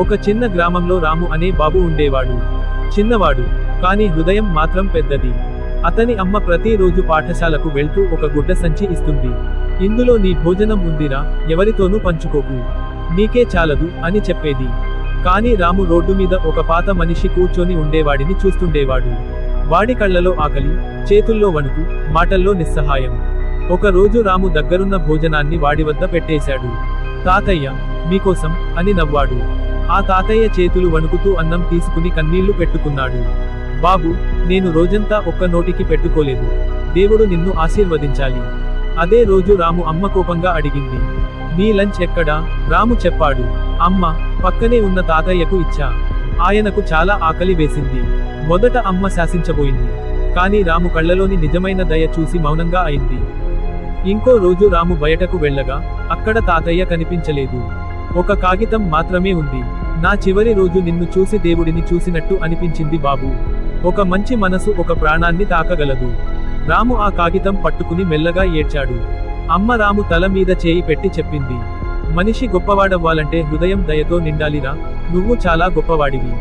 ఒక చిన్న గ్రామంలో రాము అనే బాబు ఉండేవాడు. చిన్నవాడు, కానీ హృదయం మాత్రం పెద్దది. అతని అమ్మ ప్రతిరోజు పాఠశాలకు వెళ్తూ ఒక గుడ్డ సంచి ఇస్తుంది. ఇందులో నీ భోజనం ఉందిరా, ఎవరితోనూ పంచుకోకు, నీకే చాలదు అని చెప్పేది. కానీ రాము రోడ్డు మీద ఒక పాత మనిషి కూర్చొని ఉండేవాడిని చూస్తుండేవాడు. వాడి కళ్ళలో ఆకలి, చేతుల్లో వణుకు, మాటల్లో నిస్సహాయం. ఒక రోజు రాము దగ్గరున్న భోజనాన్ని వాడి వద్ద పెట్టేశాడు. తాతయ్య, మీకోసం అని నవ్వాడు. ఆ తాతయ్య చేతులు వణుకుతూ అన్నం తీసుకుని కన్నీళ్లు పెట్టుకున్నాడు. బాబు, నేను రోజంతా ఒక్క నోటికి పెట్టుకోలేదు, దేవుడు నిన్ను ఆశీర్వదించాలి. అదే రోజు రాము అమ్మ కోపంగా అడిగింది, నీ లంచ్ ఎక్కడా? రాము చెప్పాడు, అమ్మ, పక్కనే ఉన్న తాతయ్యకు ఇచ్చా, ఆయనకు చాలా ఆకలి వేసింది. మొదట అమ్మ శాసించబోయింది, కానీ రాము కళ్ళలోని నిజమైన దయ చూసి మౌనంగా అయింది. ఇంకో రోజు రాము బయటకు వెళ్ళగా అక్కడ తాతయ్య కనిపించలేదు. ఒక కాగితం మాత్రమే ఉంది. నా చివరి రోజు నిన్ను చూసి దేవుడిని చూసినట్టు అనిపించింది బాబు. ఒక మంచి మనసు ఒక ప్రాణాన్ని తాకగలదు. రాము ఆ కాగితం పట్టుకుని మెల్లగా ఏడ్చాడు. అమ్మ రాము తల మీద చేయి పెట్టి చెప్పింది, మనిషి గొప్పవాడవ్వాలంటే హృదయం దయతో నిండాలిరా, నువ్వు చాలా గొప్పవాడివి.